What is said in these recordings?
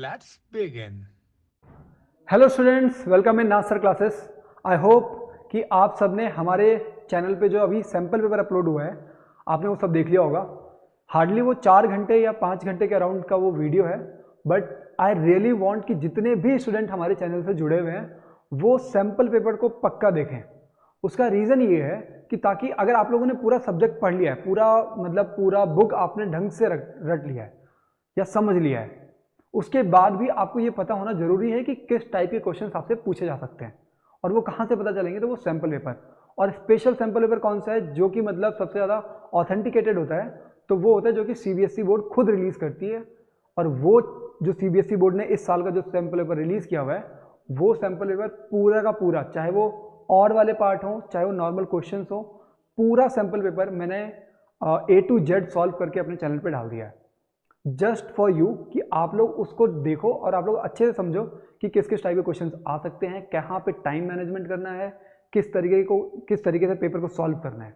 Let's begin. Hello students, welcome in Nasar classes. I hope कि आप सब ने हमारे चैनल पे जो अभी सैम्पल पेपर अपलोड हुआ है आपने वो सब देख लिया होगा। हार्डली वो 4 घंटे या 5 घंटे के अराउंड का वो वीडियो है, बट आई रियली वांट कि जितने भी स्टूडेंट हमारे चैनल से जुड़े हुए हैं वो सैम्पल पेपर को पक्का देखें। उसका रीज़न ये है कि ताकि अगर आप लोगों ने पूरा सब्जेक्ट पढ़ लिया है, पूरा बुक आपने ढंग से रट लिया है या समझ लिया है, उसके बाद भी आपको ये पता होना जरूरी है कि किस टाइप के क्वेश्चंस आपसे पूछे जा सकते हैं। और वो कहाँ से पता चलेंगे? तो वो सैम्पल पेपर, और स्पेशल सैम्पल पेपर कौन सा है जो कि मतलब सबसे ज़्यादा ऑथेंटिकेटेड होता है, तो वो होता है जो कि सीबीएसई बोर्ड खुद रिलीज़ करती है। और वो जो सीबीएसई बोर्ड ने इस साल का जो सैम्पल पेपर रिलीज़ किया हुआ है, वो सैम्पल पेपर पूरा का पूरा, चाहे वो और वाले पार्ट हों चाहे वो नॉर्मल क्वेश्चन हो, पूरा सैम्पल पेपर मैंने A to Z सॉल्व करके अपने चैनल पर डाल दिया है, जस्ट फॉर यू कि आप लोग उसको देखो और आप लोग अच्छे से समझो कि किस किस टाइप के क्वेश्चंस आ सकते हैं, कहाँ पे टाइम मैनेजमेंट करना है, किस तरीके से पेपर को सॉल्व करना है।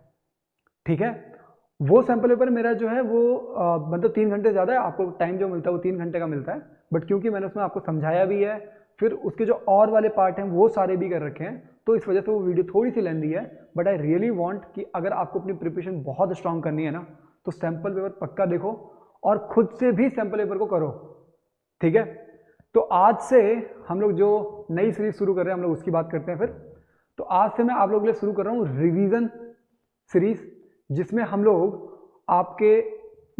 ठीक है, वो सैम्पल पेपर मेरा जो है वो मतलब 3 घंटे ज़्यादा है, आपको टाइम जो मिलता है वो 3 घंटे का मिलता है, बट क्योंकि मैंने उसमें आपको समझाया भी है, फिर उसके जो और वाले पार्ट हैं वो सारे भी कर रखे हैं, तो इस वजह से वो वीडियो थोड़ी सी लेंदी है। बट आई रियली वांट कि अगर आपको अपनी प्रिपरेशन बहुत स्ट्रांग करनी है ना, तो सैम्पल पेपर पक्का देखो और खुद से भी सैम्पल पेपर को करो। ठीक है, तो आज से हम लोग जो नई सीरीज शुरू कर रहे हैं हम लोग उसकी बात करते हैं। फिर तो आज से मैं आप लोगों के लिए शुरू कर रहा हूँ रिवीजन सीरीज, जिसमें हम लोग आपके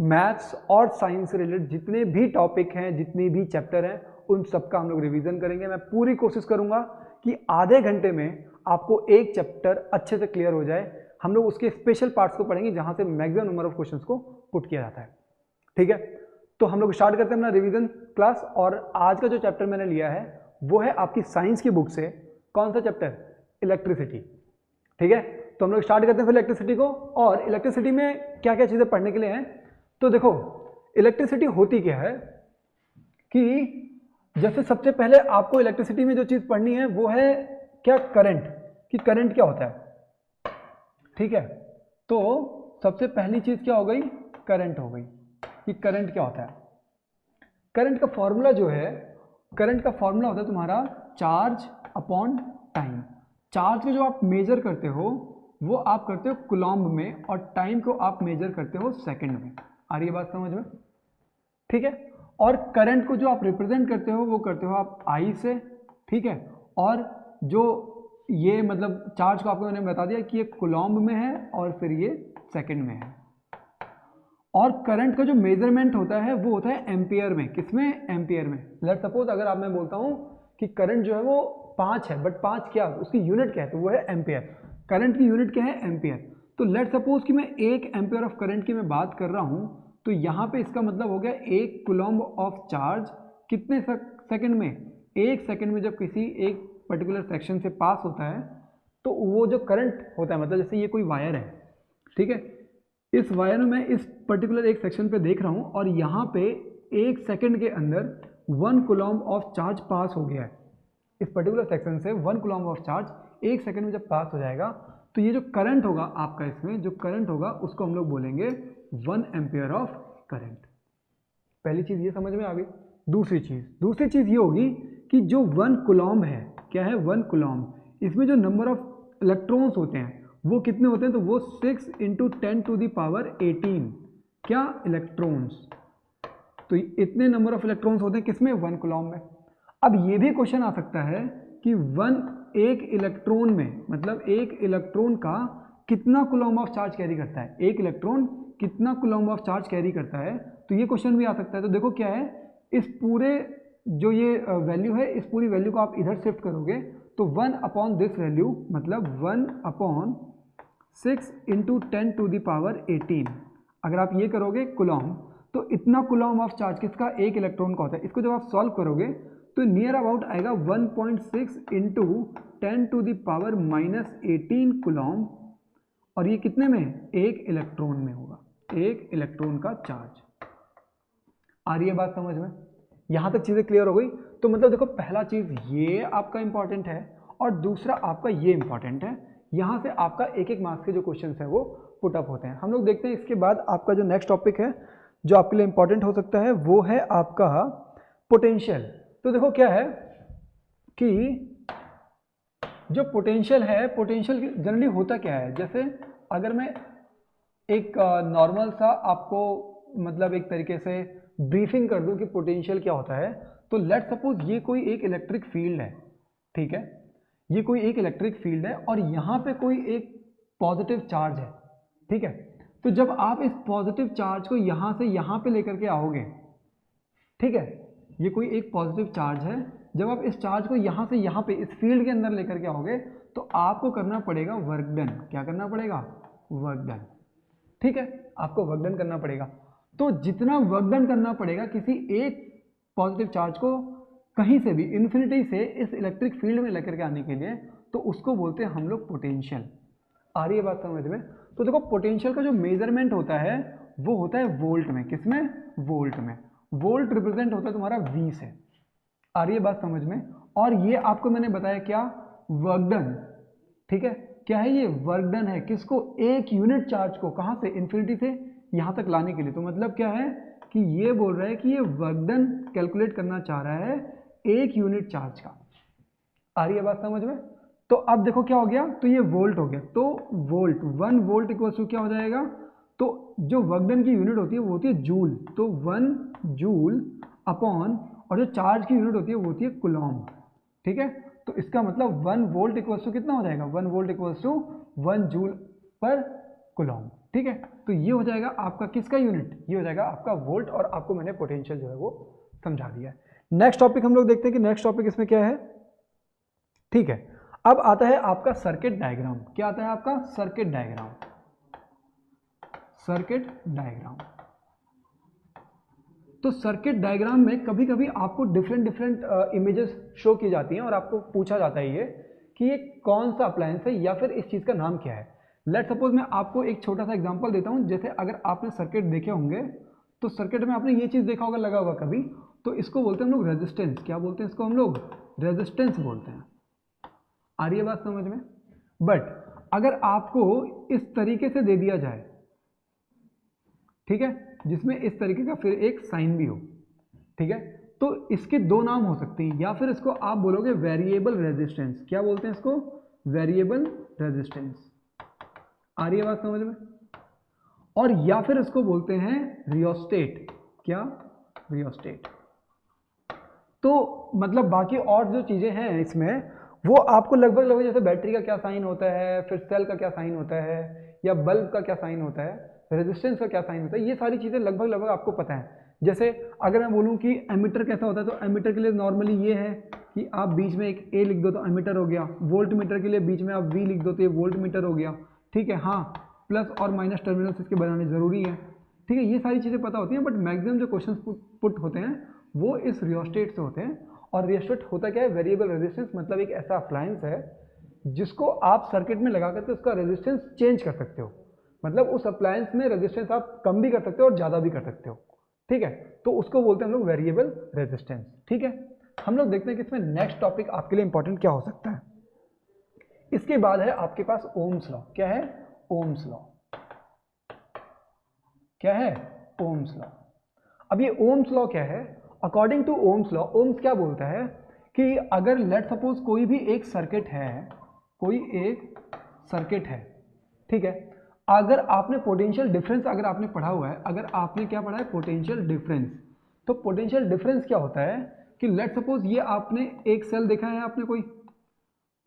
मैथ्स और साइंस से रिलेटेड जितने भी टॉपिक हैं, जितनी भी चैप्टर हैं, उन सबका हम लोग रिवीजन करेंगे। मैं पूरी कोशिश करूंगा कि आधे घंटे में आपको एक चैप्टर अच्छे से क्लियर हो जाए। हम लोग उसके स्पेशल पार्ट्स को पढ़ेंगे जहां से मैक्सिमम नंबर ऑफ क्वेश्चंस को पुट किया जाता है। ठीक है, तो हम लोग स्टार्ट करते हैं अपना रिवीजन क्लास। और आज का जो चैप्टर मैंने लिया है वो है आपकी साइंस की बुक से। कौन सा चैप्टर? इलेक्ट्रिसिटी। ठीक है, तो हम लोग स्टार्ट करते हैं फिर इलेक्ट्रिसिटी को। और इलेक्ट्रिसिटी में क्या क्या चीज़ें पढ़ने के लिए हैं, तो देखो इलेक्ट्रिसिटी होती क्या है कि जैसे सबसे पहले आपको इलेक्ट्रिसिटी में जो चीज़ पढ़नी है वो है क्या? करंट, कि करंट क्या होता है। ठीक है, तो सबसे पहली चीज़ क्या हो गई? करंट हो गई कि करंट क्या होता है। करंट का फॉर्मूला जो है, करंट का फॉर्मूला होता है तुम्हारा चार्ज अपॉन टाइम। चार्ज को जो आप मेजर करते हो वो आप करते हो कूलॉम्ब में, और टाइम को आप मेजर करते हो सेकंड में। आ रही है बात समझ में? ठीक है, और करंट को जो आप रिप्रेजेंट करते हो वो करते हो आप आई से। ठीक है, और जो ये मतलब चार्ज को आपको मैंने बता दिया कि ये कूलॉम्ब में है और फिर ये सेकंड में है। और करंट का जो मेजरमेंट होता है वो होता है एम्पियर में। किसमें? एम्पियर में। लेट सपोज अगर आप मैं बोलता हूँ कि करंट जो है वो 5 है, बट 5 क्या, उसकी यूनिट क्या है? तो वो है एम्पियर। करंट की यूनिट क्या है? एम्पियर। तो लेट सपोज कि मैं 1 एम्पियर ऑफ करंट की मैं बात कर रहा हूँ, तो यहाँ पे इसका मतलब हो गया 1 कूलॉम्ब ऑफ चार्ज कितने सेकंड में? 1 सेकंड में जब किसी एक पर्टिकुलर सेक्शन से पास होता है तो वो जो करंट होता है, मतलब जैसे ये कोई वायर है, ठीक है, इस वायर में मैं इस पर्टिकुलर एक सेक्शन पे देख रहा हूँ और यहाँ पे 1 सेकंड के अंदर 1 कूलॉम्ब ऑफ चार्ज पास हो गया है। इस पर्टिकुलर सेक्शन से 1 कूलॉम्ब ऑफ चार्ज 1 सेकंड में जब पास हो जाएगा तो ये जो करंट होगा आपका, इसमें जो करंट होगा उसको हम लोग बोलेंगे 1 एम्पियर ऑफ करंट। पहली चीज़ ये समझ में आ गई। दूसरी चीज़ ये होगी कि जो 1 कूलॉम्ब है, क्या है? 1 कूलॉम्ब, इसमें जो नंबर ऑफ इलेक्ट्रॉन्स होते हैं वो कितने होते हैं? तो वो 6 × 10⁻18 क्या? इलेक्ट्रॉन्स। तो इतने नंबर ऑफ इलेक्ट्रॉन्स होते हैं किसमें? 1 कूलॉम्ब में। अब ये भी क्वेश्चन आ सकता है कि एक इलेक्ट्रॉन में, मतलब एक इलेक्ट्रॉन का कितना कूलॉम्ब ऑफ चार्ज कैरी करता है? एक इलेक्ट्रॉन कितना कूलॉम्ब ऑफ चार्ज कैरी करता है? तो ये क्वेश्चन भी आ सकता है। तो देखो क्या है, इस पूरे जो ये वैल्यू है, इस पूरी वैल्यू को आप इधर शिफ्ट करोगे तो 1 अपॉन दिस वैल्यू, मतलब 1 अपॉन 6 × 10⁻18, अगर आप ये करोगे कूलॉम्ब, तो इतना कूलॉम्ब ऑफ चार्ज किसका? एक इलेक्ट्रॉन का होता है। इसको जब आप सॉल्व करोगे तो नियर अबाउट आएगा 1.6 × 10⁻−18 कूलॉम्ब, और ये कितने में? एक इलेक्ट्रॉन में होगा, एक इलेक्ट्रॉन का चार्ज। आ रही है बात समझ में? यहां तक चीजें क्लियर हो गई। तो मतलब देखो, पहला चीज ये आपका इंपॉर्टेंट है और दूसरा आपका ये इंपॉर्टेंट है। यहां से आपका एक एक मार्क्स के जो क्वेश्चन है वो पुट अप होते हैं। हम लोग देखते हैं इसके बाद आपका जो नेक्स्ट टॉपिक है जो आपके लिए इंपॉर्टेंट हो सकता है वो है आपका पोटेंशियल। तो देखो क्या है कि जो पोटेंशियल है, पोटेंशियल जनरली होता क्या है, जैसे अगर मैं एक नॉर्मल सा आपको मतलब एक तरीके से ब्रीफिंग कर दूं कि पोटेंशियल क्या होता है, तो लेट सपोज ये कोई एक इलेक्ट्रिक फील्ड है, ठीक है, ये कोई एक इलेक्ट्रिक फील्ड है और यहाँ पे कोई एक पॉजिटिव चार्ज है, ठीक है। तो जब आप इस पॉजिटिव चार्ज को यहाँ से यहाँ पे लेकर के आओगे, ठीक है, ये कोई एक पॉजिटिव चार्ज है, जब आप इस चार्ज को यहाँ से यहाँ पे इस फील्ड के अंदर लेकर के आओगे तो आपको करना पड़ेगा वर्क डन। क्या करना पड़ेगा? वर्क डन, ठीक है, आपको वर्क डन करना पड़ेगा। तो जितना वर्क डन करना पड़ेगा किसी एक पॉजिटिव चार्ज को कहीं से भी इन्फिनिटी से इस इलेक्ट्रिक फील्ड में लेकर के आने के लिए, तो उसको बोलते हैं हम लोग पोटेंशियल। आ रही है बात समझ में? तो देखो पोटेंशियल का जो मेजरमेंट होता है वो होता है वोल्ट में। किसमें? वोल्ट में। वोल्ट रिप्रेजेंट होता है तुम्हारा V से। आ रही है बात समझ में? और ये आपको मैंने बताया क्या? वर्क डन, ठीक है। क्या है ये? वर्क डन है। किसको? एक यूनिट चार्ज को। कहां से? इन्फिनिटी से यहां तक लाने के लिए। तो मतलब क्या है कि ये बोल रहा है कि ये वर्क डन कैलकुलेट करना चाह रहा है एक यूनिट चार्ज का। आ रही है बात समझ में? तो अब देखो क्या हो गया, तो ये वोल्ट हो गया। तो वोल्ट, 1 वोल्ट इक्वल टू क्या हो जाएगा? तो जो वर्क डन की यूनिट होती है वो होती है जूल। तो 1 जूल अपॉन, और जो चार्ज की यूनिट होती है वो होती है कूलॉम, ठीक है। तो इसका मतलब 1 वोल्ट इक्वल टू कितना हो जाएगा? 1 volt equal to 1 joule per coulomb, ठीक है। तो ये हो जाएगा आपका किसका यूनिट? ये हो जाएगा आपका वोल्ट। और आपको मैंने पोटेंशियल जो है वो समझा दिया है। नेक्स्ट टॉपिक हम लोग देखते हैं कि नेक्स्ट टॉपिक इसमें क्या है, ठीक है। अब आता है आपका सर्किट डायग्राम। क्या आता है आपका? Circuit diagram. Circuit diagram. तो सर्किट डायग्राम में कभी कभी आपको डिफरेंट इमेजेस शो की जाती हैं और आपको पूछा जाता है ये कि ये कौन सा अप्लायंस है या फिर इस चीज़ का नाम क्या है। लेट सपोज मैं आपको एक छोटा सा एग्जांपल देता हूं। जैसे अगर आपने सर्किट देखे होंगे तो सर्किट में आपने ये चीज़ देखा होगा, लगा होगा कभी, तो इसको बोलते हैं हम लोग रेजिस्टेंस। क्या बोलते हैं इसको? हम लोग रेजिस्टेंस बोलते हैं। आ रही है बात समझ में? बट अगर आपको इस तरीके से दे दिया जाए, ठीक है, जिसमें इस तरीके का फिर एक साइन भी हो, ठीक है, तो इसके दो नाम हो सकते हैं। या फिर इसको आप बोलोगे वेरिएबल रेजिस्टेंस। क्या बोलते हैं इसको? Variable resistance. आ रही है बात समझ में? और या फिर इसको बोलते हैं रियोस्टेट। क्या? रियोस्टेट। तो मतलब बाकी और जो चीजें हैं इसमें वो आपको लगभग जैसे बैटरी का क्या साइन होता है, फिर सेल का क्या साइन होता है, या बल्ब का क्या साइन होता है, रेजिस्टेंस का क्या साइन होता है, ये सारी चीज़ें लगभग आपको पता है। जैसे अगर मैं बोलूँ कि एमीटर कैसा होता है, तो एमीटर के लिए नॉर्मली ये है कि आप बीच में एक ए लिख दो तो एमीटर हो गया। वोल्ट मीटर के लिए बीच में आप वी लिख दो तो ये वोल्ट मीटर हो गया, ठीक है। हाँ, प्लस और माइनस टर्मिनल्स इसके बनाने ज़रूरी है, ठीक है। ये सारी चीज़ें पता होती हैं, बट मैक्सिमम जो क्वेश्चन पुट होते हैं वो इस रियोस्टेट से होते हैं। और रियोस्टेट होता क्या है? वेरिएबल रेजिस्टेंस, मतलब एक ऐसा अप्लायंस है जिसको आप सर्किट में लगा करके उसका रेजिस्टेंस चेंज कर सकते हो। मतलब उस अप्लायंस में रेजिस्टेंस आप कम भी कर सकते हो और ज़्यादा भी कर सकते हो, ठीक है। तो उसको बोलते हैं हम लोग वेरिएबल रेजिस्टेंस, ठीक है। हम लोग देखते हैं कि इसमें नेक्स्ट टॉपिक आपके लिए इंपॉर्टेंट क्या हो सकता है। इसके बाद है आपके पास ओम्स लॉ। क्या है? Ohm's law. क्या है? Ohm's law. अब ये ओम्स लॉ क्या है? According to Ohm's law, Ohm's क्या बोलता है कि अगर लेट सपोज कोई भी एक सर्किट है, कोई एक सर्किट है, ठीक है, अगर आपने पोटेंशियल डिफरेंस अगर आपने पढ़ा हुआ है, अगर आपने क्या पढ़ा है? Potential difference. तो पोटेंशियल डिफरेंस क्या होता है कि लेट सपोज ये आपने एक सेल देखा है, आपने कोई,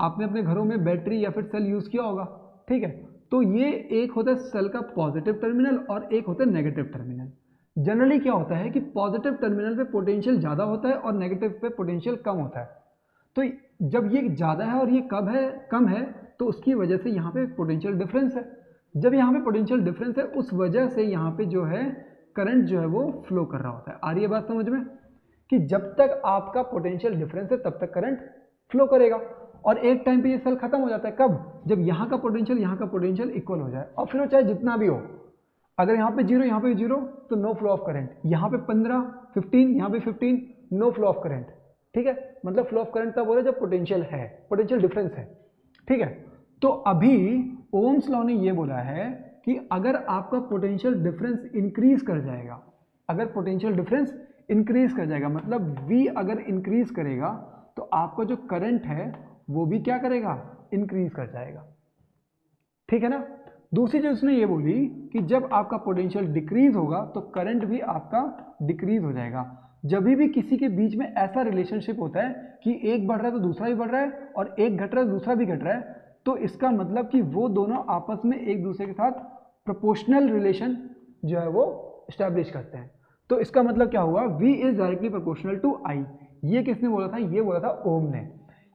आपने अपने घरों में बैटरी या फिर सेल यूज किया होगा, ठीक है। तो ये एक होता है सेल का पॉजिटिव टर्मिनल और एक होता है नेगेटिव टर्मिनल। जनरली क्या होता है कि पॉजिटिव टर्मिनल पे पोटेंशियल ज़्यादा होता है और नेगेटिव पे पोटेंशियल कम होता है। तो जब ये ज़्यादा है और ये कम है तो उसकी वजह से यहाँ पे पोटेंशियल डिफरेंस है। जब यहाँ पे पोटेंशियल डिफरेंस है उस वजह से यहाँ पे जो है करंट जो है वो फ्लो कर रहा होता है। आ रही है बात समझ में? कि जब तक आपका पोटेंशियल डिफरेंस है तब तक करंट फ्लो करेगा। और एक टाइम पे ये सेल खत्म हो जाता है। कब? जब यहाँ का पोटेंशियल इक्वल हो जाए, और फिर वो चाहे जितना भी हो। अगर यहाँ पे 0 यहाँ पे 0 तो नो फ्लो ऑफ करंट, यहाँ पे 15 15 यहाँ पे 15 नो फ्लो ऑफ करंट, ठीक है। मतलब फ्लो ऑफ करंट तब हो रहा है जब पोटेंशियल है, पोटेंशियल डिफरेंस है, ठीक है। तो अभी ओम्स लॉ ने ये बोला है कि अगर आपका पोटेंशियल डिफरेंस इंक्रीज कर जाएगा, अगर पोटेंशियल डिफरेंस इंक्रीज कर जाएगा। मतलब V अगर इंक्रीज करेगा तो आपका जो करंट है वो भी क्या करेगा, इंक्रीज कर जाएगा। ठीक है ना। दूसरी चीज उसने ये बोली कि जब आपका पोटेंशियल डिक्रीज होगा तो करंट भी आपका डिक्रीज हो जाएगा। जब भी किसी के बीच में ऐसा रिलेशनशिप होता है कि एक बढ़ रहा है तो दूसरा भी बढ़ रहा है और एक घट रहा है तो दूसरा भी घट रहा है, तो इसका मतलब कि वो दोनों आपस में एक दूसरे के साथ प्रोपोर्शनल रिलेशन जो है वो स्टैब्लिश करते हैं। तो इसका मतलब क्या हुआ, V is directly proportional to I। ये किसने बोला था, ये बोला था ओम ने।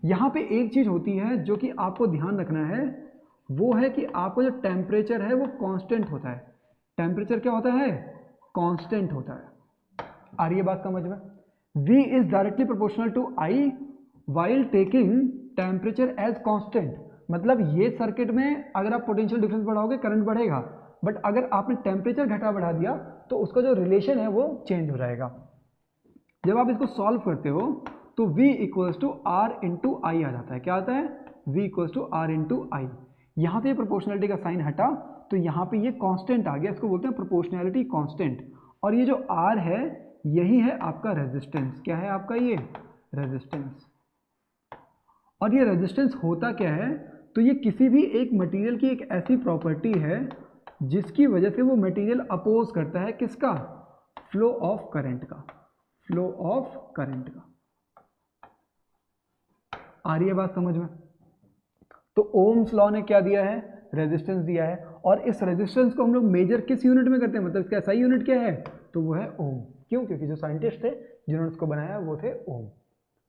यहाँ पे एक चीज होती है जो कि आपको ध्यान रखना है, वो है कि आपका जो टेम्परेचर है वो कांस्टेंट होता है। टेम्परेचर क्या होता है, कांस्टेंट होता है। आ रही है बात समझ में। V is directly proportional to I while taking temperature as constant. मतलब ये सर्किट में अगर आप पोटेंशियल डिफरेंस बढ़ाओगे करंट बढ़ेगा, बट अगर आपने टेम्परेचर घटा बढ़ा दिया तो उसका जो रिलेशन है वो चेंज हो जाएगा। जब आप इसको सॉल्व करते हो तो V equals to R into I आ जाता है। क्या आता है, V equals to R into I. यहाँ से प्रोपोर्शनलिटी का साइन हटा तो यहाँ पे ये कांस्टेंट आ गया, इसको बोलते हैं प्रोपोर्शनैलिटी कांस्टेंट। और ये जो R है यही है आपका रेजिस्टेंस। क्या है आपका ये रेजिस्टेंस। और ये रेजिस्टेंस होता क्या है, तो ये किसी भी एक मटेरियल की एक ऐसी प्रॉपर्टी है जिसकी वजह से वो मटेरियल अपोज करता है किसका, फ्लो ऑफ करंट का। फ्लो ऑफ करंट का। आ रही है बात समझ में। तो ओम्स लॉ ने क्या दिया है, रेजिस्टेंस दिया है। और इस रेजिस्टेंस को हम लोग मेजर किस यूनिट में करते हैं, मतलब इसका SI यूनिट क्या है, तो वो है ओम। क्यों, क्योंकि जो साइंटिस्ट थे जिन्होंने इसको बनाया वो थे ओम।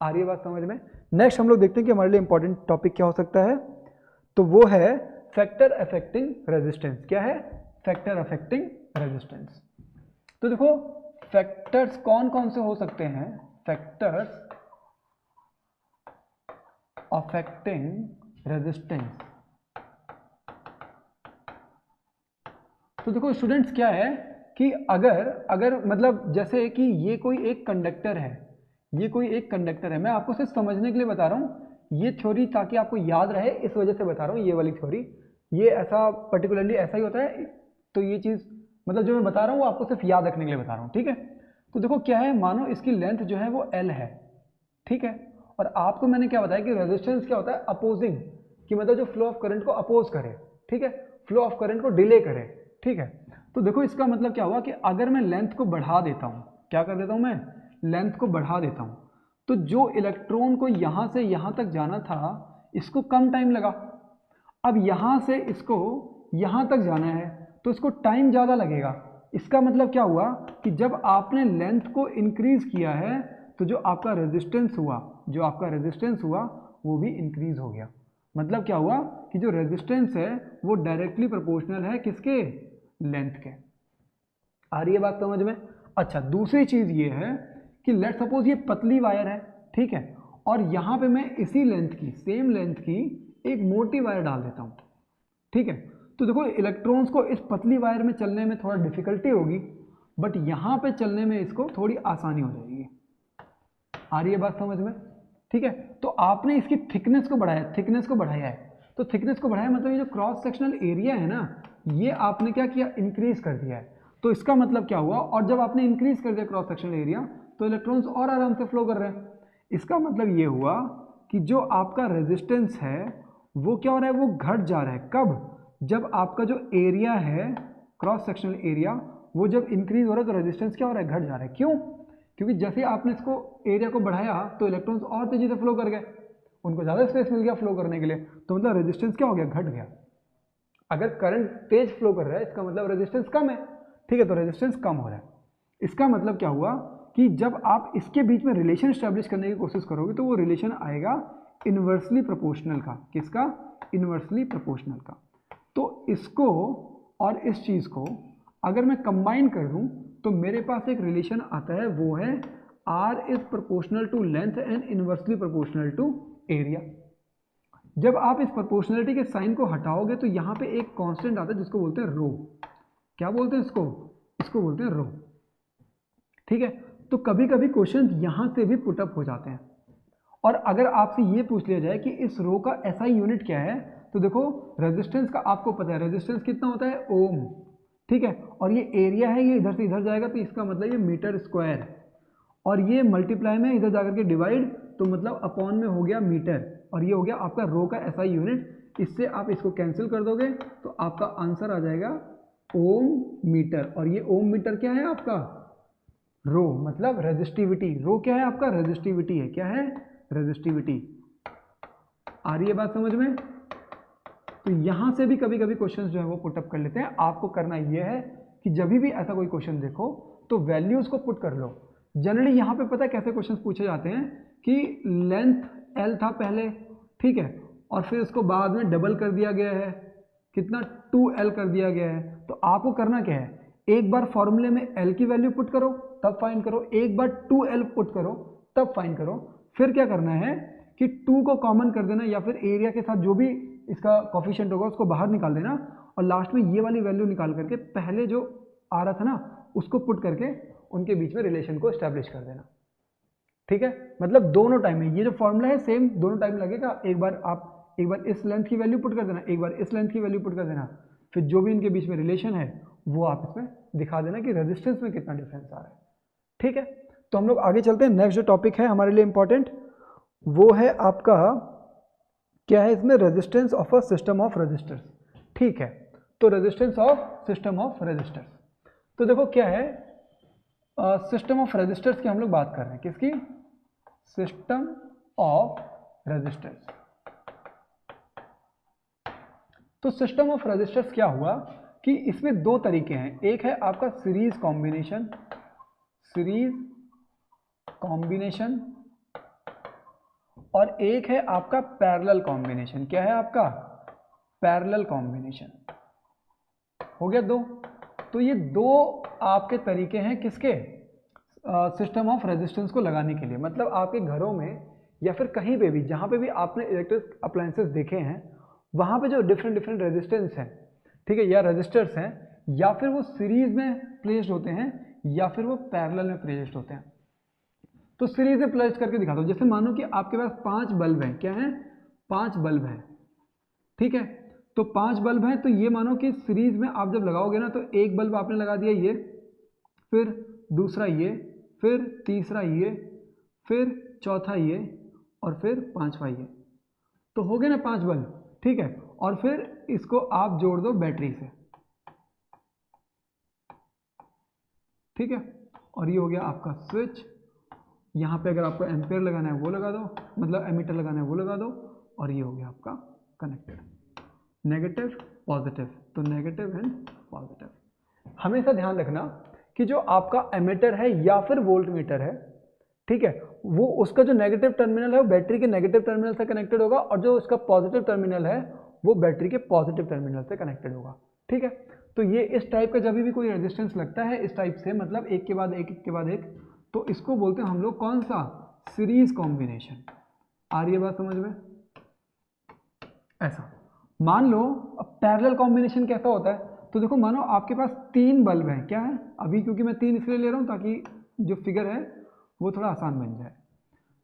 आ रही है बात समझ में। नेक्स्ट हम लोग देखते हैं कि हमारे लिए इंपॉर्टेंट टॉपिक क्या हो सकता है, तो वो है फैक्टर अफेक्टिंग रेजिस्टेंस। क्या है, फैक्टर अफेक्टिंग रेजिस्टेंस। तो देखो फैक्टर्स कौन कौन से हो सकते हैं, फैक्टर्स अफेक्टिंग रेजिस्टेंस। तो देखो स्टूडेंट्स क्या है कि अगर मतलब जैसे कि ये कोई एक कंडक्टर है, ये कोई एक कंडक्टर है, मैं आपको सिर्फ समझने के लिए बता रहा हूँ ये थ्योरी, ताकि आपको याद रहे इस वजह से बता रहा हूँ। ये वाली थ्योरी ये ऐसा पर्टिकुलरली ऐसा ही होता है। तो ये चीज़ मतलब जो मैं बता रहा हूँ वो आपको सिर्फ याद रखने के लिए बता रहा हूँ, ठीक है। तो देखो क्या है, मानो इसकी लेंथ जो है वो L है, ठीक है। और आपको मैंने क्या बताया कि रेजिस्टेंस क्या होता है, अपोजिंग, कि मतलब जो फ्लो ऑफ करंट को अपोज करे, ठीक है, फ्लो ऑफ करंट को डिले करे, ठीक है। तो देखो इसका मतलब क्या हुआ कि अगर मैं लेंथ को बढ़ा देता हूँ, क्या कर देता हूँ मैं, लेंथ को बढ़ा देता हूँ, तो जो इलेक्ट्रॉन को यहाँ से यहाँ तक जाना था इसको कम टाइम लगा। अब यहाँ से इसको यहाँ तक जाना है तो इसको टाइम ज़्यादा लगेगा। इसका मतलब क्या हुआ कि जब आपने लेंथ को इंक्रीज किया है तो जो आपका रेजिस्टेंस हुआ वो भी इंक्रीज हो गया। मतलब क्या हुआ कि जो रेजिस्टेंस है वो डायरेक्टली प्रोपोर्शनल है किसके, लेंथ के। आ रही है बात समझ में। अच्छा दूसरी चीज ये है कि लेट सपोज ये पतली वायर है, ठीक है, और यहां पे मैं इसी लेंथ की, सेम लेंथ की एक मोटी वायर डाल देता हूं, ठीक है। तो देखो इलेक्ट्रॉन्स को इस पतली वायर में चलने में थोड़ा डिफिकल्टी होगी, बट यहां पे चलने में इसको थोड़ी आसानी हो जाएगी। आ रही है बात समझ में, ठीक है। तो आपने इसकी थिकनेस को बढ़ाया है, तो थिकनेस को बढ़ाया मतलब ये जो क्रॉस सेक्शनल एरिया है ना, ये आपने क्या किया, इंक्रीज कर दिया है। तो इसका मतलब क्या हुआ, और जब आपने इंक्रीज कर दिया क्रॉस सेक्शनल एरिया तो इलेक्ट्रॉन्स और आराम से फ्लो कर रहे हैं। इसका मतलब ये हुआ कि जो आपका रेजिस्टेंस है वो क्या हो रहा है, वो घट जा रहा है। कब, जब आपका जो एरिया है क्रॉस सेक्शनल एरिया वो जब इंक्रीज हो रहा है तो रेजिस्टेंस क्या हो रहा है, घट जा रहा है। क्यों, क्योंकि जैसे आपने इसको एरिया को बढ़ाया तो इलेक्ट्रॉन्स और तेजी से फ्लो कर गए, उनको ज़्यादा स्पेस मिल गया फ्लो करने के लिए, तो मतलब रेजिस्टेंस क्या हो गया, घट गया। अगर करंट तेज फ्लो कर रहा है इसका मतलब रेजिस्टेंस कम है, ठीक है, तो रेजिस्टेंस कम हो रहा है। इसका मतलब क्या हुआ कि जब आप इसके बीच में रिलेशन स्टैब्लिश करने की कोशिश करोगे तो वो रिलेशन आएगा इन्वर्सली प्रोपोर्शनल का। किसका, इन्वर्सली प्रोपोर्शनल का। तो इसको और इस चीज़ को अगर मैं कंबाइन कर दूं तो मेरे पास एक रिलेशन आता है, वो है R is proportional to length and inversely proportional to area. जब आप इस प्रोपोर्शनलिटी के साइन को हटाओगे तो यहाँ पे एक कांस्टेंट आता है जिसको बोलते हैं रो। क्या बोलते हैं इसको बोलते हैं रो, ठीक है। तो कभी कभी क्वेश्चन यहाँ से भी पुटअप हो जाते हैं। और अगर आपसे ये पूछ लिया जाए कि इस रो का SI यूनिट क्या है, तो देखो रेजिस्टेंस का आपको पता है, रेजिस्टेंस कितना होता है, ओम, ठीक है। और ये एरिया है, ये इधर से इधर जाएगा तो इसका मतलब ये मीटर स्क्वायर। और ये मल्टीप्लाई में इधर जाकर के डिवाइड, तो मतलब अपॉन में हो गया मीटर, और ये हो गया आपका रो का एसआई यूनिट। इससे आप इसको कैंसिल कर दोगे तो आपका आंसर आ जाएगा ओम मीटर। और ये ओम मीटर क्या है आपका, रो मतलब रेजिस्टिविटी। रो क्या है आपका, रेजिस्टिविटी है। क्या है, रेजिस्टिविटी। आ रही है बात समझ में? तो यहां से भी कभी कभी क्वेश्चन जो है वो पुटअप कर लेते हैं। आपको करना यह है कि जब भी ऐसा कोई क्वेश्चन देखो तो वैल्यूज को पुट कर लो। जनरली यहाँ पे पता है कैसे क्वेश्चन पूछे जाते हैं कि लेंथ एल था पहले, ठीक है, और फिर उसको बाद में डबल कर दिया गया है, कितना 2L कर दिया गया है। तो आपको करना क्या है, एक बार फॉर्मूले में L की वैल्यू पुट करो तब फाइंड करो, एक बार 2L पुट करो तब फाइंड करो। फिर क्या करना है कि 2 को कॉमन कर देना या फिर एरिया के साथ जो भी इसका कोफिशिएंट होगा उसको बाहर निकाल देना, और लास्ट में ये वाली वैल्यू निकाल करके पहले जो आ रहा था ना उसको पुट करके उनके बीच में रिलेशन को एस्टैब्लिश कर देना। ठीक है, मतलब दोनों टाइम में ये जो फॉर्मूला है सेम दोनों टाइम लगेगा। एक बार इस लेंथ की वैल्यू पुट कर देना, एक बार इस लेंथ की वैल्यू पुट कर देना, फिर जो भी इनके बीच में रिलेशन है वो आप इसमें दिखा देना कि रेजिस्टेंस में कितना डिफरेंस आ रहा है। ठीक है, तो हम लोग आगे चलते हैं। नेक्स्ट जो टॉपिक है हमारे लिए इंपॉर्टेंट वो है आपका क्या है इसमें, resistance of a system of resistors. ठीक है, तो resistance of system of resistors, तो देखो क्या है, सिस्टम ऑफ रेजिस्टर्स की हम लोग बात कर रहे हैं। किसकी, सिस्टम ऑफ रेजिस्टर्स। तो सिस्टम ऑफ रेजिस्टर्स क्या हुआ कि इसमें दो तरीके हैं, एक है आपका सीरीज कॉम्बिनेशन, और एक है आपका पैरेलल कॉम्बिनेशन। क्या है आपका, पैरेलल कॉम्बिनेशन। हो गया दो। तो ये दो आपके तरीके हैं किसके, सिस्टम ऑफ रेजिस्टेंस को लगाने के लिए। मतलब आपके घरों में या फिर कहीं पे भी जहाँ पे भी आपने इलेक्ट्रिक अप्लायंसेस देखे हैं वहाँ पे जो डिफरेंट रेजिस्टेंस हैं, ठीक है, या रेजिस्टर्स हैं, या फिर वो सीरीज में प्लेस्ड होते हैं या फिर वो पैरेलल में प्लेस्ड होते हैं। तो सीरीज में प्लेस करके दिखा दो। जैसे मानो कि आपके पास 5 बल्ब हैं। क्या है, 5 बल्ब हैं। ठीक है, तो 5 बल्ब हैं, तो ये मानो कि सीरीज में आप जब लगाओगे ना तो एक बल्ब आपने लगा दिया ये, फिर दूसरा ये, फिर तीसरा ये, फिर चौथा ये, और फिर पांचवा ये। तो हो गए ना 5 बल्ब। ठीक है, और फिर इसको आप जोड़ दो बैटरी से। ठीक है, और ये हो गया आपका स्विच। यहाँ पे अगर आपको एम्पेयर लगाना है वो लगा दो, मतलब एमीटर लगाना है वो लगा दो, और ये हो गया आपका कनेक्टेड, नेगेटिव पॉजिटिव। तो नेगेटिव एंड पॉजिटिव। हमेशा ध्यान रखना कि जो आपका एमीटर है या फिर वोल्ट मीटर है, ठीक है, वो उसका जो नेगेटिव टर्मिनल है वो बैटरी के नेगेटिव टर्मिनल से कनेक्टेड होगा, और जो उसका पॉजिटिव टर्मिनल है वो बैटरी के पॉजिटिव टर्मिनल से कनेक्टेड होगा। ठीक है, तो ये इस टाइप का जब भी कोई रेजिस्टेंस लगता है इस टाइप से, मतलब एक के बाद एक, एक के बाद एक, तो इसको बोलते हैं हम लोग कौन सा, सीरीज कॉम्बिनेशन। आ रही है बात समझ में? ऐसा मान लो। अब पैरेलल कॉम्बिनेशन कैसा होता है, तो देखो मानो आपके पास 3 बल्ब हैं। क्या है, अभी क्योंकि मैं 3 इसलिए ले रहा हूं ताकि जो फिगर है वो थोड़ा आसान बन जाए।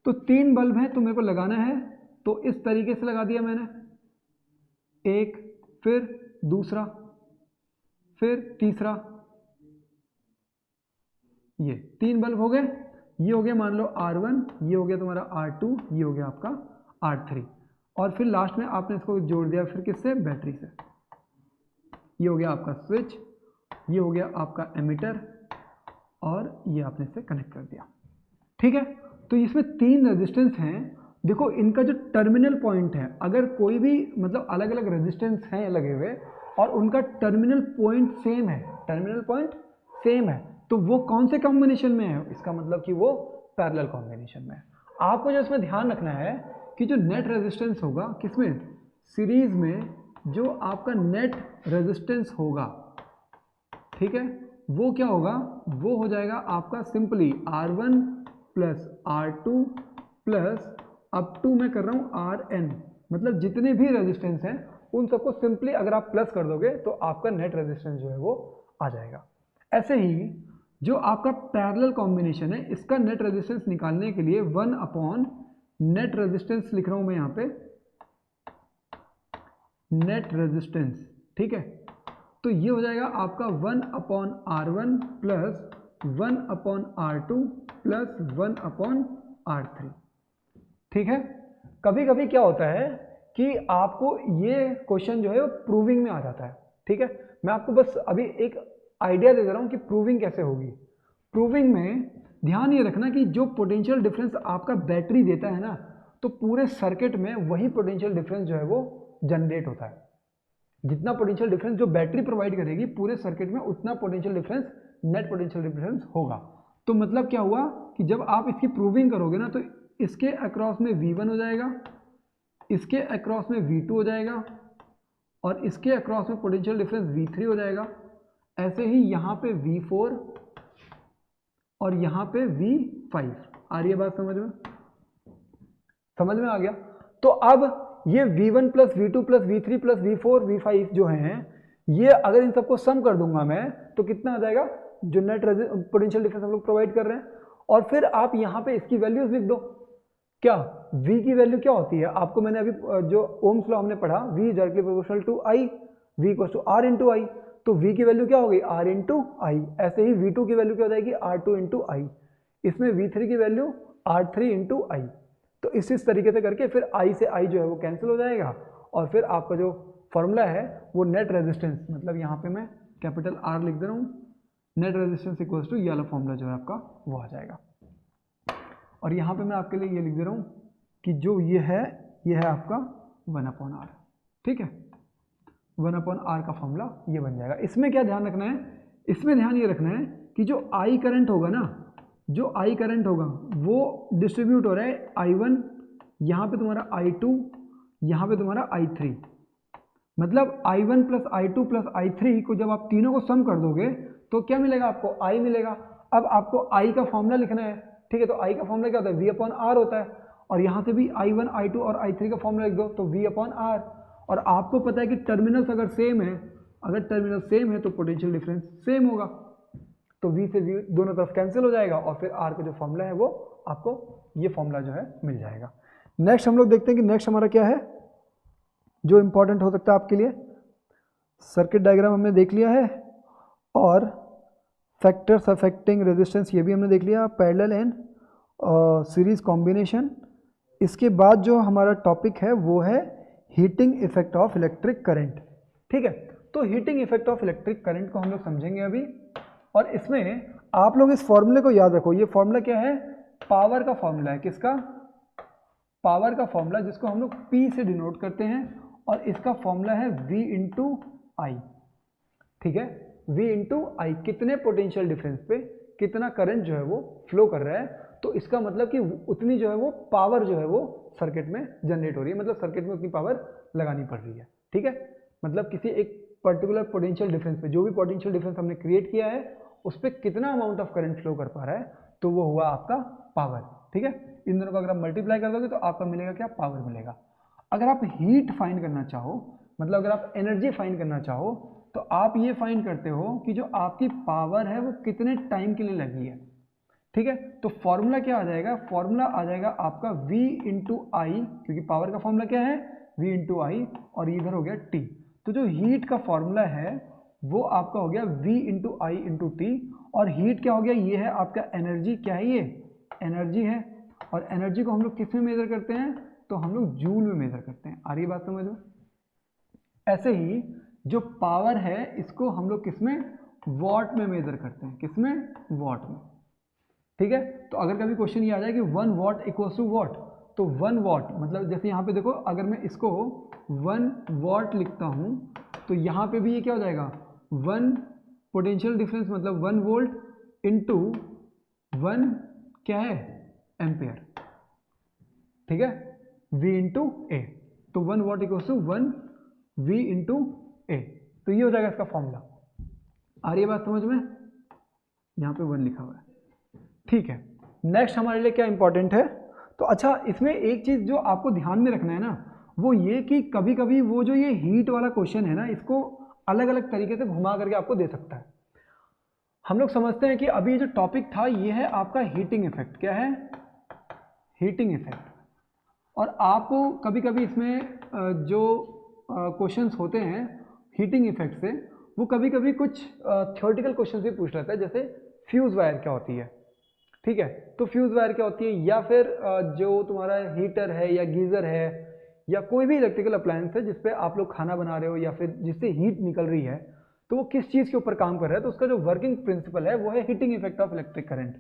तो 3 बल्ब हैं तो मेरे को लगाना है, तो इस तरीके से लगा दिया मैंने, एक, फिर दूसरा, फिर तीसरा। ये 3 बल्ब हो गए। ये हो गया मान लो R1, ये हो गया तुम्हारा R2, ये हो गया आपका R3, और फिर लास्ट में आपने इसको जोड़ दिया फिर किससे, बैटरी से। ये हो गया आपका स्विच, ये हो गया आपका एमीटर, और ये आपने इससे कनेक्ट कर दिया। ठीक है, तो इसमें 3 रेजिस्टेंस हैं। देखो इनका जो टर्मिनल पॉइंट है, अगर कोई भी मतलब अलग अलग रेजिस्टेंस हैं लगे हुए और उनका टर्मिनल पॉइंट सेम है, टर्मिनल पॉइंट सेम है, तो वो कौन से कॉम्बिनेशन में है, इसका मतलब कि वो पैरेलल कॉम्बिनेशन में है। आपको जो इसमें ध्यान रखना है कि जो नेट रेजिस्टेंस होगा किसमें, सीरीज में, जो आपका नेट रेजिस्टेंस होगा, ठीक है, वो क्या होगा, वो हो जाएगा आपका simply R1 plus R2 plus up to मैं कर रहा हूँ Rn, मतलब जितने भी रेजिस्टेंस हैं उन सबको सिंपली अगर आप प्लस कर दोगे तो आपका नेट रेजिस्टेंस जो है वो आ जाएगा। ऐसे ही जो आपका पैरेलल कॉम्बिनेशन है इसका नेट रेजिस्टेंस निकालने के लिए 1 अपॉन नेट रेजिस्टेंस लिख रहा हूं मैं यहाँ पे, नेट रेजिस्टेंस। ठीक है, तो ये हो जाएगा आपका 1 upon R1 plus 1 upon R2 plus 1/R3। ठीक है, कभी कभी क्या होता है कि आपको ये क्वेश्चन जो है वो प्रूविंग में आ जाता है। ठीक है, मैं आपको बस अभी एक आइडिया दे रहा हूँ कि प्रूविंग कैसे होगी। प्रूविंग में ध्यान ये रखना कि जो पोटेंशियल डिफरेंस आपका बैटरी देता है ना, तो पूरे सर्किट में वही पोटेंशियल डिफरेंस जो है वो जनरेट होता है। जितना पोटेंशियल डिफरेंस जो बैटरी प्रोवाइड करेगी पूरे सर्किट में, उतना potential difference net potential difference होगा। तो मतलब क्या हुआ कि जब आप इसकी प्रूविंग करोगे ना, तो इसके अक्रॉस में V1 हो जाएगा, इसके अक्रॉस में V2 हो जाएगा, और इसके अक्रॉस में पोटेंशियल डिफरेंस V3 हो जाएगा। ऐसे ही यहाँ पे V4 और यहाँ पे V5। आ रही है बात समझ में? समझ में आ गया? तो अब ये V1 plus V2 plus V3 plus V4 V5 जो हैं, ये अगर इन सबको सम कर दूंगा मैं, तो कितना आ जाएगा जो नेट पोटेंशियल डिफरेंस हम लोग प्रोवाइड कर रहे हैं। और फिर आप यहाँ पे इसकी वैल्यूज लिख दो। क्या V की वैल्यू क्या होती है? आपको मैंने अभी जो ओम्स लॉ हमने पढ़ा, V is directly proportional to I, V equals to R into I. तो V की वैल्यू क्या होगी? R into I. ऐसे ही V2 की वैल्यू क्या हो जाएगी? R2 इंटू आई। इसमें V3 की वैल्यू R3 इंटू आई। तो इस तरीके से करके फिर I से I जो है वो कैंसिल हो जाएगा, और फिर आपका जो फॉर्मूला है वो नेट रेजिस्टेंस, मतलब यहाँ पे मैं कैपिटल R लिख दे रहा हूँ, नेट रेजिस्टेंस इक्वल्स टू ये वाला फॉर्मूला जो है आपका वो आ जाएगा। और यहाँ पे मैं आपके लिए ये लिख दे रहा हूँ कि जो ये है आपका 1/R। ठीक है, 1/R का फॉर्मूला ये बन जाएगा। इसमें क्या ध्यान रखना है? इसमें ध्यान ये रखना है कि जो I करंट होगा ना, जो I करंट होगा वो डिस्ट्रीब्यूट हो रहा है I1, यहाँ पे तुम्हारा I2, यहाँ पे तुम्हारा I3। मतलब I1 plus I2 plus I3 को जब आप तीनों को सम कर दोगे तो क्या मिलेगा आपको? I मिलेगा। अब आपको I का फॉर्मूला लिखना है। ठीक है, तो I का फॉर्मूला क्या होता है? V/R होता है। और यहाँ से भी I1, I2 और I3 का फॉर्मूला लिख दो, तो V/R। और आपको पता है कि टर्मिनल्स अगर सेम है, अगर टर्मिनल सेम है तो पोटेंशियल डिफरेंस सेम होगा। तो V से V दोनों तरफ कैंसिल हो जाएगा, और फिर R का जो फॉर्मूला है वो आपको ये फॉर्मूला जो है मिल जाएगा। नेक्स्ट हम लोग देखते हैं कि नेक्स्ट हमारा क्या है जो इंपॉर्टेंट हो सकता है आपके लिए। सर्किट डायग्राम हमने देख लिया है, और फैक्टर्स अफेक्टिंग रेजिस्टेंस ये भी हमने देख लिया, पैरेलल एंड सीरीज कॉम्बिनेशन। इसके बाद जो हमारा टॉपिक है वो है heating effect of electric current. ठीक है, तो heating effect of electric current को हम लोग समझेंगे अभी। और इसमें आप लोग इस फॉर्मूले को याद रखो। ये फॉर्मूला क्या है? पावर का फॉर्मूला है। किसका? पावर का फॉर्मूला, जिसको हम लोग P से डिनोट करते हैं, और इसका फॉर्मूला है V इंटू आई। ठीक है, V इंटू आई। कितने पोटेंशियल डिफरेंस पे कितना करंट जो है वो फ्लो कर रहा है, तो इसका मतलब कि उतनी जो है वो पावर जो है वो सर्किट में जनरेट हो रही है, मतलब सर्किट में उतनी पावर लगानी पड़ रही है। ठीक है, मतलब किसी एक पर्टिकुलर पोटेंशियल डिफरेंस पे, जो भी पोटेंशियल डिफरेंस हमने क्रिएट किया है उस पर कितना अमाउंट ऑफ करंट फ्लो कर पा रहा है, तो वो हुआ आपका पावर। ठीक है, इन दोनों को अगर आप मल्टीप्लाई कर दोगे तो आपका मिलेगा क्या? पावर मिलेगा। अगर आप हीट फाइंड करना चाहो, मतलब अगर आप एनर्जी फाइंड करना चाहो, तो आप ये फाइंड करते हो कि जो आपकी पावर है वो कितने टाइम के लिए लगी है। ठीक है, तो फॉर्मूला क्या आ जाएगा? फॉर्मूला आ जाएगा आपका V इंटू आई, क्योंकि पावर का फॉर्मूला क्या है? V इंटू आई, और इधर हो गया T। तो जो हीट का फॉर्मूला है वो आपका हो गया V इंटू आई इंटू टी। और हीट क्या हो गया? ये है आपका एनर्जी। क्या है ये? एनर्जी है। और एनर्जी को हम लोग किस में मेजर करते हैं? तो हम लोग जूल में मेजर करते हैं। आ रही बात समझ में? ऐसे ही जो पावर है इसको हम लोग किस में? वॉट में मेजर करते हैं। किस में? वॉट में। ठीक है, तो अगर कभी क्वेश्चन ये आ जाए कि 1 वॉट इक्वल्स टू वॉट, तो 1 वॉट मतलब जैसे यहाँ पे देखो, अगर मैं इसको 1 वॉट लिखता हूँ तो यहाँ पे भी ये क्या हो जाएगा? 1 पोटेंशियल डिफरेंस मतलब 1 वोल्ट इंटू 1 क्या है? एम्पेयर। ठीक है, V इंटू ए। तो 1 watt equals to 1 V into A. तो ये हो जाएगा इसका फॉर्मूला। आ रही है बात समझ में? यहाँ पे 1 लिखा हुआ है। ठीक है, नेक्स्ट हमारे लिए क्या इंपॉर्टेंट है? तो अच्छा, इसमें एक चीज जो आपको ध्यान में रखना है ना, वो ये कि कभी कभी वो जो ये हीट वाला क्वेश्चन है ना, इसको अलग अलग तरीके से घुमा करके आपको दे सकता है। हम लोग समझते हैं कि अभी जो टॉपिक था ये है आपका हीटिंग इफेक्ट। क्या है? Heating effect. और आपको कभी कभी इसमें जो क्वेश्चंस होते हैं हीटिंग इफेक्ट से, वो कभी कभी कुछ थ्योरेटिकल क्वेश्चंस भी पूछ लेता है, जैसे फ्यूज वायर क्या होती है। ठीक है। तो फ्यूज वायर क्या होती है, या फिर जो तुम्हारा हीटर है या गीजर है या कोई भी इलेक्ट्रिकल अप्लायंस है जिसपे आप लोग खाना बना रहे हो या फिर जिससे हीट निकल रही है, तो वो किस चीज़ के ऊपर काम कर रहा है, तो उसका जो वर्किंग प्रिंसिपल है वो है heating effect of electric current.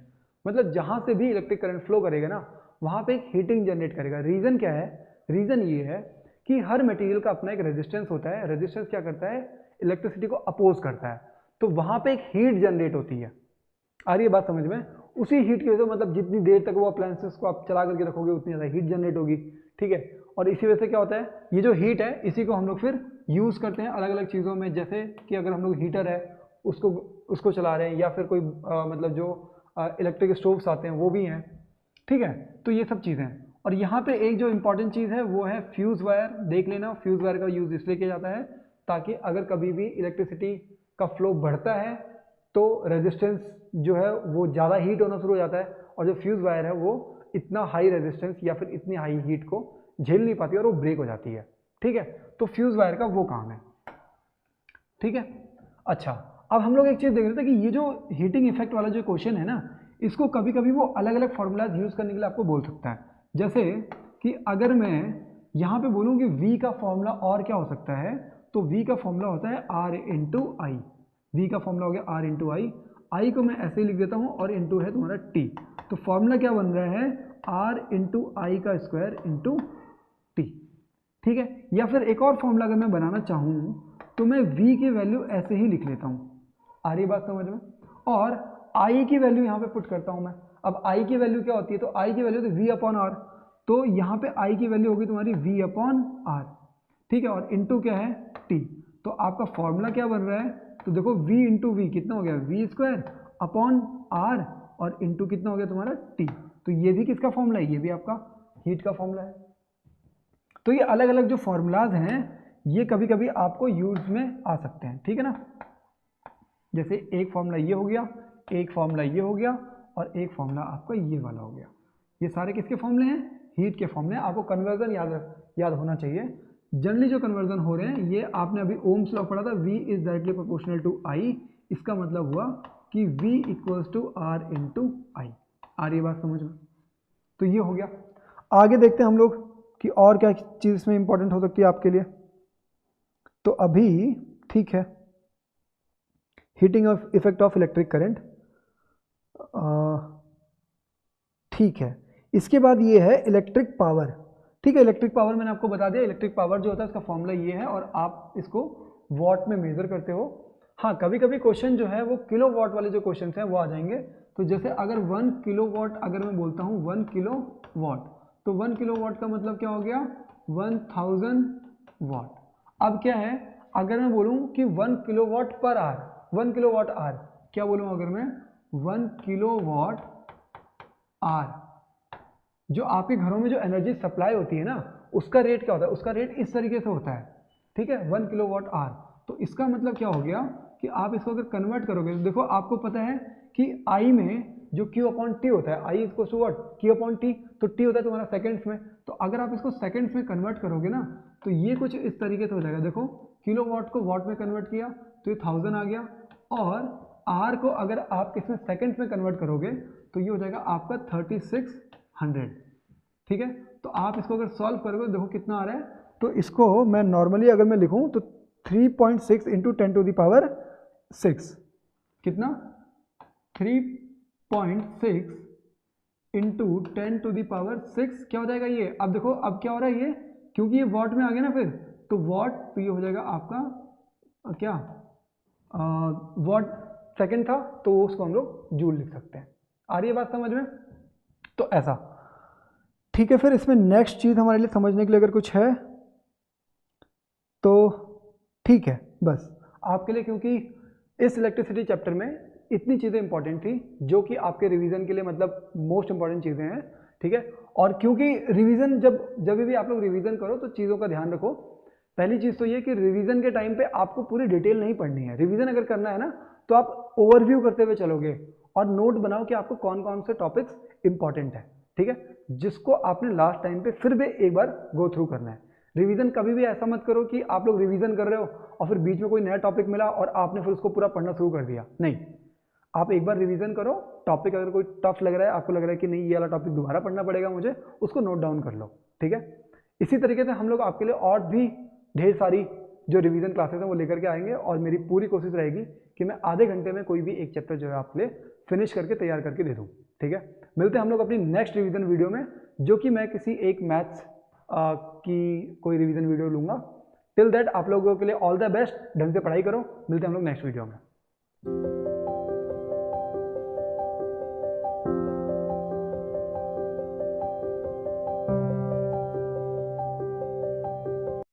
मतलब जहां से भी इलेक्ट्रिक करंट फ्लो करेगा ना, वहां पे एक हीटिंग जनरेट करेगा। रीजन क्या है, रीजन ये है कि हर मटेरियल का अपना एक रेजिस्टेंस होता है। रेजिस्टेंस क्या करता है, इलेक्ट्रिसिटी को अपोज करता है, तो वहां पे एक हीट जनरेट होती है। आ रही है बात समझ में? उसी हीट की वजह से, मतलब जितनी देर तक वो अप्लायंसेस को आप चला करके रखोगे उतनी ज़्यादा हीट जनरेट होगी, ठीक है। और इसी वजह से क्या होता है, ये जो हीट है इसी को हम लोग फिर यूज़ करते हैं अलग अलग चीज़ों में। जैसे कि अगर हम लोग हीटर है उसको चला रहे हैं, या फिर कोई मतलब जो इलेक्ट्रिक स्टोव्स आते हैं वो भी हैं, ठीक है। तो ये सब चीज़ें हैं। और यहाँ पे एक जो इंपॉर्टेंट चीज़ है वो है फ्यूज़ वायर। देख लेना, फ्यूज़ वायर का यूज़ इसलिए किया जाता है ताकि अगर कभी भी इलेक्ट्रिसिटी का फ्लो बढ़ता है तो रेजिस्टेंस जो है वो ज़्यादा हीट होना शुरू हो जाता है, और जो फ्यूज़ वायर है वो इतना हाई रेजिस्टेंस या फिर इतनी हाई हीट को झेल नहीं पाती और वो ब्रेक हो जाती है, ठीक है। तो फ्यूज़ वायर का वो काम है, ठीक है। अच्छा, अब हम लोग एक चीज़ देख रहे थे कि ये जो हीटिंग इफेक्ट वाला जो क्वेश्चन है ना, इसको कभी कभी वो अलग अलग फार्मूलाज यूज़ करने के लिए आपको बोल सकता है। जैसे कि अगर मैं यहाँ पे बोलूँ कि V का फॉर्मूला और क्या हो सकता है, तो V का फॉर्मूला होता है R इंटू आई। V का फॉर्मूला हो गया R इंटू आई। आई को मैं ऐसे ही लिख देता हूँ, और इंटू है तुम्हारा T। तो फॉर्मूला क्या बन रहा है, R इंटू आई का स्क्वायर इंटू T, ठीक है। या फिर एक और फॉर्मूला अगर मैं बनाना चाहूँ तो मैं V की वैल्यू ऐसे ही लिख लेता हूँ। आ रही बात समझ में? और I की वैल्यू यहाँ पे पुट करता हूँ मैं। अब I की वैल्यू क्या होती है, तो I की वैल्यू तो V अपॉन R, तो यहाँ पे I की वैल्यू होगी तुम्हारी V अपॉन R, ठीक है। और इंटू क्या है, T। तो आपका फॉर्मूला क्या बन रहा है, तो देखो V इंटू वी कितना हो गया, V स्क्वायर अपॉन R, और इंटू कितना हो गया तुम्हारा T। तो ये भी किसका फॉर्मूला है, ये भी आपका हीट का फॉर्मूला है। तो ये अलग अलग जो फॉर्मूलाज हैं ये कभी कभी आपको यूज में आ सकते हैं, ठीक है ना। जैसे एक फॉर्मूला ये हो गया, एक फॉर्मूला ये हो गया, और एक फॉर्मूला आपका ये वाला हो गया। ये सारे किसके फॉर्मूले हैं, हीट के फॉर्मूले हैं। आपको कन्वर्जन याद होना चाहिए। जनरली जो कन्वर्जन हो रहे हैं, ये आपने अभी ओम्स लॉ पढ़ा था, V is directly proportional to I। इसका मतलब हुआ कि V equals to R into I. आ रही बात समझ में? तो ये हो गया। आगे देखते हैं हम लोग कि और क्या चीज़ इसमें इंपॉर्टेंट हो सकती है आपके लिए। तो अभी ठीक है, heating of effect of electric current, ठीक है। इसके बाद ये है इलेक्ट्रिक पावर, ठीक है। इलेक्ट्रिक पावर मैंने आपको बता दिया, इलेक्ट्रिक पावर जो होता है उसका फॉर्मूला ये है, और आप इसको वॉट में मेजर करते हो। हाँ, कभी कभी क्वेश्चन जो है वो किलो वॉट वाले जो क्वेश्चन हैं वो आ जाएंगे। तो जैसे अगर 1 किलो वॉट अगर मैं बोलता हूँ 1 किलो वॉट, तो 1 किलो वॉट का मतलब क्या हो गया, 1000 वॉट। अब क्या है, अगर मैं बोलूँ कि 1 kilowatt per hour, 1 kilowatt hour, क्या बोलूँ अगर मैं 1 किलो वॉट आवर, जो आपके घरों में जो एनर्जी सप्लाई होती है ना, उसका रेट क्या होता है, उसका रेट इस तरीके से होता है, ठीक है, 1 किलो वॉट आवर। तो इसका मतलब क्या हो गया कि आप इसको अगर कन्वर्ट करोगे, तो देखो आपको पता है कि आई में जो Q अपॉन टी होता है, I equal to what, Q upon T, तो टी होता है तुम्हारा सेकंड्स में। तो अगर आप इसको सेकंड्स में कन्वर्ट करोगे ना, तो ये कुछ इस तरीके से हो जाएगा। देखो, किलो वॉट को वॉट में कन्वर्ट किया तो ये 1000 आ गया, और आर को अगर आप इसमें सेकंड्स में कन्वर्ट करोगे तो ये हो जाएगा आपका 3600, ठीक है। तो आप इसको अगर सॉल्व करोगे, देखो कितना आ रहा है। तो इसको मैं नॉर्मली अगर मैं लिखूं तो 3.6 इंटू 10 टू द पावर 6, कितना, 3.6 इंटू 10 टू द पावर 6 क्या हो जाएगा ये। अब देखो अब क्या हो रहा है ये, क्योंकि ये वॉट में आ गया ना फिर, तो वॉट, तो ये हो जाएगा आपका क्या, वॉट सेकंड था तो उसको हम लोग जूल लिख सकते हैं। आ रही है बात समझ में? तो ऐसा, ठीक है। फिर इसमें नेक्स्ट चीज़ हमारे लिए समझने के लिए अगर कुछ है तो ठीक है, बस आपके लिए, क्योंकि इस इलेक्ट्रिसिटी चैप्टर में इतनी चीज़ें इंपॉर्टेंट थी जो कि आपके रिवीजन के लिए मतलब मोस्ट इंपॉर्टेंट चीज़ें हैं, ठीक है। और क्योंकि रिवीजन जब भी आप लोग रिवीजन करो तो चीज़ों का ध्यान रखो। पहली चीज़ तो ये कि रिवीजन के टाइम पे आपको पूरी डिटेल नहीं पढ़नी है। रिवीजन अगर करना है ना, तो आप ओवरव्यू करते हुए चलोगे, और नोट बनाओ कि आपको कौन कौन से टॉपिक्स इंपॉर्टेंट है, ठीक है, जिसको आपने लास्ट टाइम पे फिर भी एक बार गो थ्रू करना है। रिवीजन कभी भी ऐसा मत करो कि आप लोग रिवीजन कर रहे हो और फिर बीच में कोई नया टॉपिक मिला और आपने फिर उसको पूरा पढ़ना शुरू कर दिया, नहीं। आप एक बार रिवीजन करो, टॉपिक अगर कोई टफ लग रहा है, आपको लग रहा है कि नहीं ये वाला टॉपिक दोबारा पढ़ना पड़ेगा मुझे, उसको नोट डाउन कर लो, ठीक है। इसी तरीके से हम लोग आपके लिए और भी ढेर सारी जो रिवीजन क्लासेस हैं वो लेकर के आएंगे, और मेरी पूरी कोशिश रहेगी कि मैं आधे घंटे में कोई भी एक चैप्टर जो है आपके लिए फिनिश करके तैयार करके दे दूँ, ठीक है। मिलते हैं हम लोग अपनी नेक्स्ट रिवीजन वीडियो में, जो कि मैं किसी एक मैथ्स की कोई रिवीजन वीडियो लूँगा। टिल दैट आप लोगों के लिए ऑल द बेस्ट, ढंग से पढ़ाई करो। मिलते हैं हम लोग नेक्स्ट वीडियो में।